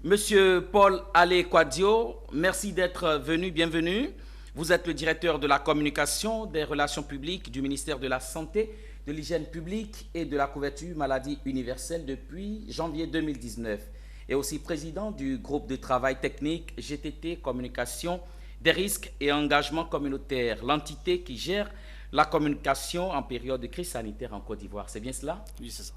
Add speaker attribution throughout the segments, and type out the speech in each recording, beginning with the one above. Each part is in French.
Speaker 1: Monsieur Paul Allé Quadio, merci d'être venu, bienvenue. Vous êtes le directeur de la communication, des relations publiques du ministère de la Santé, de l'Hygiène publique et de la couverture maladie universelle depuis janvier 2019 et aussi président du groupe de travail technique GTT Communication des risques et engagements communautaires, l'entité qui gère la communication en période de crise sanitaire en Côte d'Ivoire. C'est bien cela?
Speaker 2: Oui, c'est ça.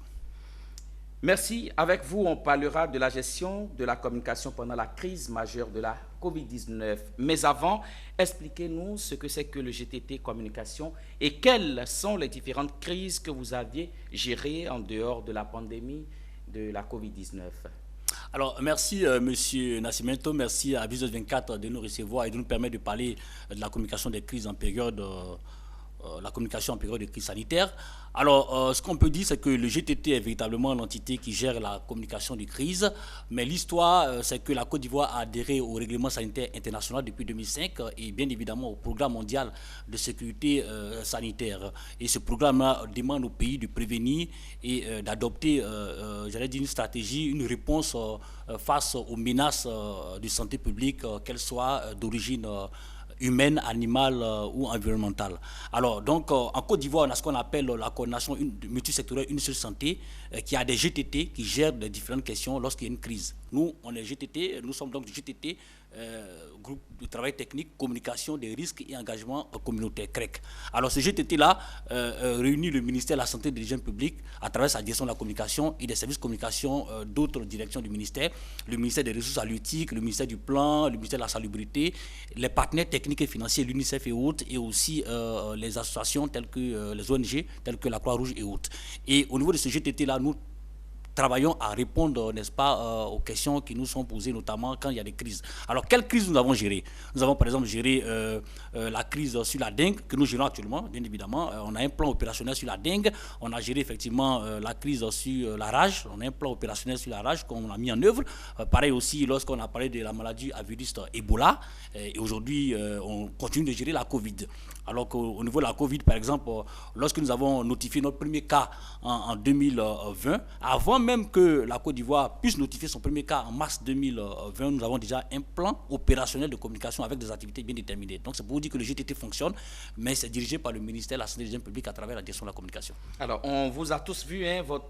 Speaker 1: Merci. Avec vous, on parlera de la gestion de la communication pendant la crise majeure de la Covid-19. Mais avant, expliquez-nous ce que c'est que le GTT Communication et quelles sont les différentes crises que vous aviez gérées en dehors de la pandémie de la Covid-19.
Speaker 2: Alors, merci Monsieur Nascimento, merci à Visos 24 de nous recevoir et de nous permettre de parler de la communication des crises en période la communication en période de crise sanitaire. Alors, ce qu'on peut dire, c'est que le GTT est véritablement l'entité qui gère la communication de crise, mais l'histoire, c'est que la Côte d'Ivoire a adhéré au règlement sanitaire international depuis 2005 et bien évidemment au programme mondial de sécurité sanitaire. Et ce programme demande au pays de prévenir et d'adopter, j'allais dire, une stratégie, une réponse face aux menaces de santé publique, qu'elles soient d'origine humaine, animale ou environnementale. Alors, donc, en Côte d'Ivoire, on a ce qu'on appelle la coordination multisectorielle une seule santé, qui a des GTT qui gèrent les différentes questions lorsqu'il y a une crise. Nous, on est GTT, nous sommes donc du GTT, groupe de travail technique, communication des risques et engagements communautaires, CREC. Alors, ce GTT-là réunit le ministère de la Santé et de l'Hygiène publique à travers sa direction de la communication et des services de communication d'autres directions du ministère, le ministère des Ressources halieutiques, le ministère du Plan, le ministère de la Salubrité, les partenaires techniques et financiers, l'UNICEF et autres, et aussi les associations telles que les ONG, telles que la Croix-Rouge et autres. Et au niveau de ce GTT-là, nous travaillons à répondre, n'est-ce pas, aux questions qui nous sont posées, notamment quand il y a des crises. Alors, quelles crises nous avons gérées? Nous avons, par exemple, géré la crise sur la dengue, que nous gérons actuellement, bien évidemment. On a un plan opérationnel sur la dengue. On a géré, effectivement, la crise sur la rage. On a un plan opérationnel sur la rage qu'on a mis en œuvre. Pareil aussi, lorsqu'on a parlé de la maladie à virus Ebola. Et aujourd'hui, on continue de gérer la Covid. Alors qu'au niveau de la Covid, par exemple, lorsque nous avons notifié notre premier cas en 2020, avant même que la Côte d'Ivoire puisse notifier son premier cas en mars 2020, nous avons déjà un plan opérationnel de communication avec des activités bien déterminées. Donc c'est pour vous dire que le GTT fonctionne, mais c'est dirigé par le ministère de la Santé et de l'Hygiène publique à travers la direction de la communication.
Speaker 1: Alors, on vous a tous vu, hein, votre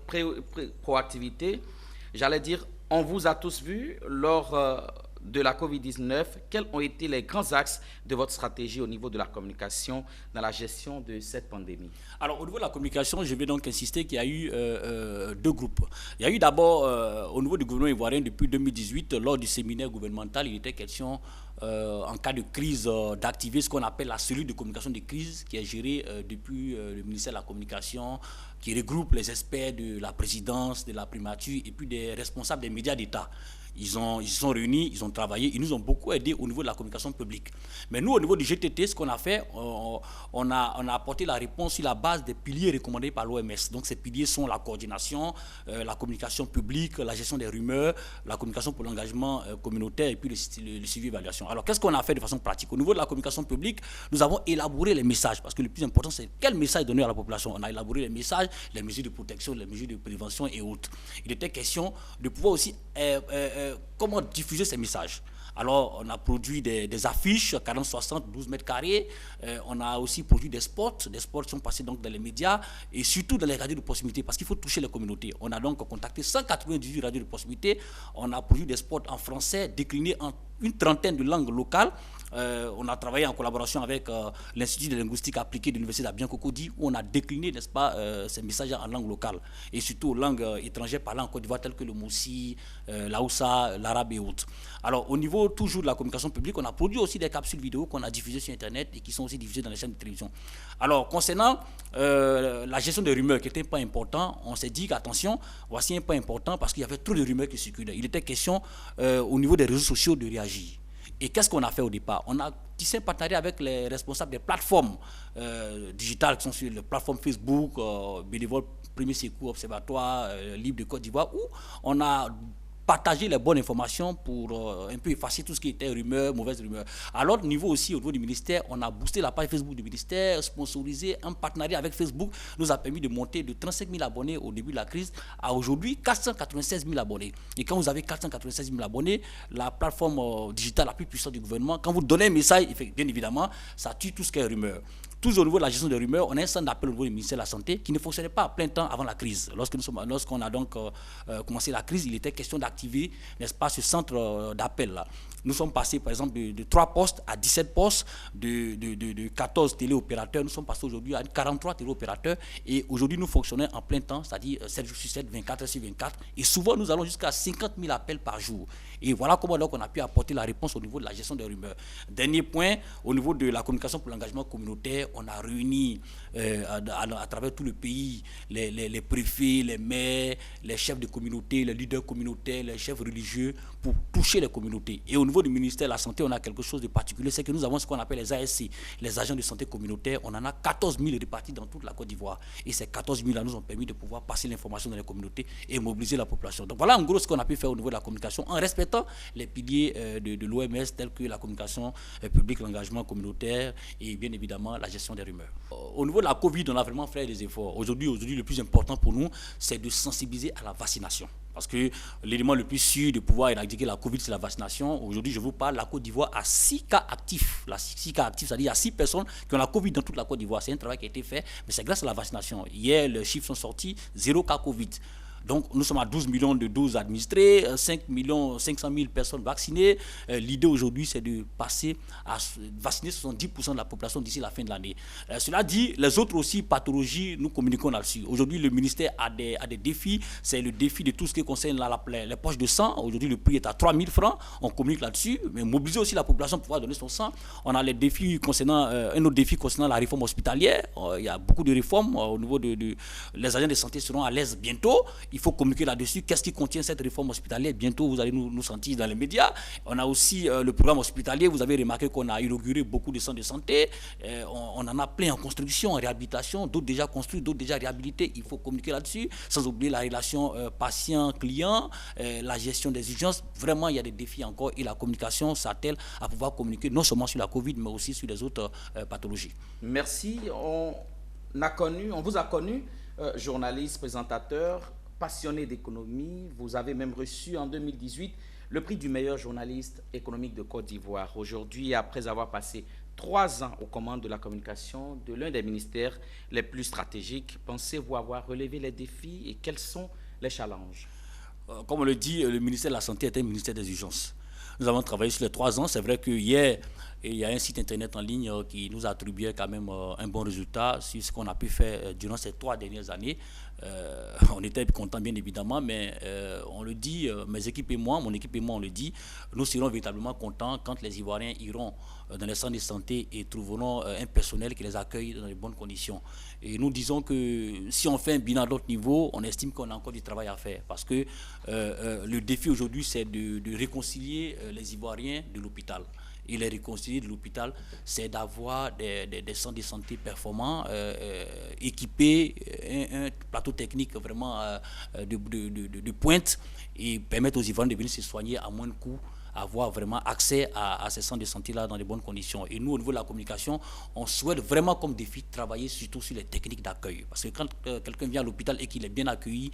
Speaker 1: proactivité. J'allais dire, on vous a tous vu lors de la Covid-19, quels ont été les grands axes de votre stratégie au niveau de la communication dans la gestion de cette pandémie?
Speaker 2: Alors, au niveau de la communication, je vais donc insister qu'il y a eu deux groupes. Il y a eu d'abord, au niveau du gouvernement ivoirien, depuis 2018, lors du séminaire gouvernemental, il était question, en cas de crise, d'activer ce qu'on appelle la cellule de communication de crise, qui est gérée depuis le ministère de la Communication, qui regroupe les experts de la présidence, de la primature, et puis des responsables des médias d'État. Ils se sont réunis, ils ont travaillé, ils nous ont beaucoup aidés au niveau de la communication publique. Mais nous, au niveau du GTT, ce qu'on a fait, on a apporté la réponse sur la base des piliers recommandés par l'OMS. Donc ces piliers sont la coordination, la communication publique, la gestion des rumeurs, la communication pour l'engagement communautaire et puis le suivi évaluation. Alors qu'est-ce qu'on a fait de façon pratique? Au niveau de la communication publique, nous avons élaboré les messages, parce que le plus important, c'est quel message donner à la population. On a élaboré les messages, les mesures de protection, les mesures de prévention et autres. Il était question de pouvoir aussi comment diffuser ces messages. Alors, on a produit des affiches, 40-60, 12 mètres carrés. On a aussi produit des spots qui sont passés donc dans les médias et surtout dans les radios de proximité parce qu'il faut toucher les communautés. On a donc contacté 198 radios de proximité. On a produit des spots en français déclinés en une trentaine de langues locales. On a travaillé en collaboration avec l'Institut de linguistique appliquée de l'Université d'Abian-Cocody où on a décliné, n'est-ce pas, ces messages en langue locale et surtout aux langues étrangères parlant en Côte d'Ivoire telles que le Moussi, l'Aoussa, l'arabe et autres. Alors au niveau toujours de la communication publique, on a produit aussi des capsules vidéo qu'on a diffusées sur Internet et qui sont aussi diffusées dans les chaînes de télévision. Alors concernant la gestion des rumeurs qui n'était pas important, on s'est dit qu'attention, voici un point important parce qu'il y avait trop de rumeurs qui circulaient. Il était question au niveau des réseaux sociaux de réagir. Et qu'est-ce qu'on a fait au départ? On a tissé un partenariat avec les responsables des plateformes digitales qui sont sur les plateformes Facebook, Bénévole Premier Secours, Observatoire, Libre de Côte d'Ivoire, où on a partager les bonnes informations pour un peu effacer tout ce qui était rumeurs, mauvaises rumeurs. À l'autre niveau aussi, au niveau du ministère, on a boosté la page Facebook du ministère, sponsorisé un partenariat avec Facebook, nous a permis de monter de 35 000 abonnés au début de la crise à aujourd'hui 496 000 abonnés. Et quand vous avez 496 000 abonnés, la plateforme digitale la plus puissante du gouvernement, quand vous donnez un message, bien évidemment, ça tue tout ce qui est rumeur. Tous au niveau de la gestion des rumeurs, on a un centre d'appel au niveau du ministère de la Santé qui ne fonctionnait pas à plein temps avant la crise. Lorsqu'on a donc commencé la crise, il était question d'activer, n'est-ce pas, ce centre d'appel là. Nous sommes passés par exemple de 3 postes à 17 postes, de 14 téléopérateurs, nous sommes passés aujourd'hui à 43 téléopérateurs et aujourd'hui nous fonctionnons en plein temps, c'est-à-dire 7 jours sur 7, 24 heures sur 24 et souvent nous allons jusqu'à 50 000 appels par jour. Et voilà comment donc on a pu apporter la réponse au niveau de la gestion des rumeurs. Dernier point, au niveau de la communication pour l'engagement communautaire, on a réuni à travers tout le pays les préfets, les maires, les chefs de communauté, les leaders communautaires, les chefs religieux pour toucher les communautés. Et au niveau du ministère de la Santé, on a quelque chose de particulier, c'est que nous avons ce qu'on appelle les ASC, les agents de santé communautaire. On en a 14 000 répartis dans toute la Côte d'Ivoire. Et ces 14 000 là nous ont permis de pouvoir passer l'information dans les communautés et mobiliser la population. Donc voilà en gros ce qu'on a pu faire au niveau de la communication en respectant les piliers de l'OMS tels que la communication publique, l'engagement communautaire et bien évidemment la gestion des rumeurs. Au niveau de la Covid, on a vraiment fait des efforts. Aujourd'hui, le plus important pour nous, c'est de sensibiliser à la vaccination. Parce que l'élément le plus sûr de pouvoir éradiquer la Covid, c'est la vaccination. Aujourd'hui, je vous parle, la Côte d'Ivoire a 6 cas actifs. 6 cas actifs, c'est-à-dire il y a 6 personnes qui ont la Covid dans toute la Côte d'Ivoire. C'est un travail qui a été fait, mais c'est grâce à la vaccination. Hier, les chiffres sont sortis, 0 cas Covid. Donc, nous sommes à 12 millions de doses administrées, 5 500 000 personnes vaccinées. L'idée aujourd'hui, c'est de passer à vacciner 70% de la population d'ici la fin de l'année. Cela dit, les autres aussi pathologies, nous communiquons là-dessus. Aujourd'hui, le ministère a des défis. C'est le défi de tout ce qui concerne les poches de sang. Aujourd'hui, le prix est à 3 000 francs. On communique là-dessus. Mais mobiliser aussi la population pour pouvoir donner son sang. On a les défis concernant, un autre défi concernant la réforme hospitalière. Il y a beaucoup de réformes au niveau les agents de santé seront à l'aise bientôt. Il faut communiquer là-dessus. Qu'est-ce qui contient cette réforme hospitalière? Bientôt, vous allez nous sentir dans les médias. On a aussi le programme hospitalier. Vous avez remarqué qu'on a inauguré beaucoup de centres de santé. On en a plein en construction, en réhabilitation. D'autres déjà construits, d'autres déjà réhabilités. Il faut communiquer là-dessus. Sans oublier la relation patient-client, la gestion des urgences. Vraiment, il y a des défis encore. Et la communication s'attelle à pouvoir communiquer non seulement sur la Covid, mais aussi sur les autres pathologies.
Speaker 1: Merci. On vous a connu, journaliste, présentateur, passionné d'économie. Vous avez même reçu en 2018 le prix du meilleur journaliste économique de Côte d'Ivoire. Aujourd'hui, après avoir passé 3 ans aux commandes de la communication de l'un des ministères les plus stratégiques, pensez-vous avoir relevé les défis et quels sont les challenges?
Speaker 2: Comme on le dit, le ministère de la Santé est un ministère des urgences. Nous avons travaillé sur les 3 ans. C'est vrai que hier, il y a un site internet en ligne qui nous a attribué quand même un bon résultat sur ce qu'on a pu faire durant ces 3 dernières années. On était contents bien évidemment, mais on le dit, mes équipes et moi, mon équipe et moi, on le dit, nous serons véritablement contents quand les Ivoiriens iront dans les centres de santé et trouveront un personnel qui les accueille dans de bonnes conditions. Et nous disons que si on fait un bilan à d'autres niveaux, on estime qu'on a encore du travail à faire parce que le défi aujourd'hui, c'est de réconcilier les Ivoiriens de l'hôpital. Et les réconcilier de l'hôpital, c'est d'avoir des centres de santé performants, équipés, un plateau technique vraiment de pointe et permettre aux Ivoiriens de venir se soigner à moins de coûts, avoir vraiment accès à ces centres de santé-là dans de bonnes conditions. Et nous, au niveau de la communication, on souhaite vraiment comme défi de travailler surtout sur les techniques d'accueil. Parce que quand quelqu'un vient à l'hôpital et qu'il est bien accueilli,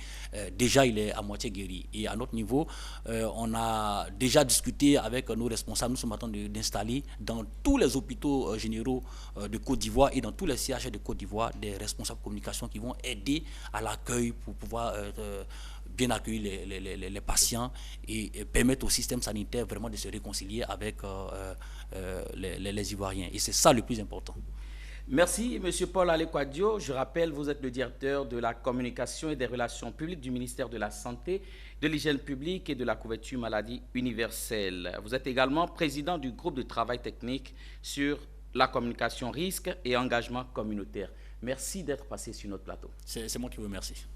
Speaker 2: déjà il est à moitié guéri. Et à notre niveau, on a déjà discuté avec nos responsables. Nous sommes en train d'installer dans tous les hôpitaux généraux de Côte d'Ivoire et dans tous les CHR de Côte d'Ivoire des responsables de communication qui vont aider à l'accueil pour pouvoir bien accueillir les patients et permettre au système sanitaire vraiment de se réconcilier avec les Ivoiriens. Et c'est ça le plus important.
Speaker 1: Merci, M. Paul Alekwadio. Je rappelle, vous êtes le directeur de la communication et des relations publiques du ministère de la Santé, de l'hygiène publique et de la couverture maladie universelle. Vous êtes également président du groupe de travail technique sur la communication risque et engagement communautaire. Merci d'être passé sur notre plateau.
Speaker 2: C'est moi qui vous remercie.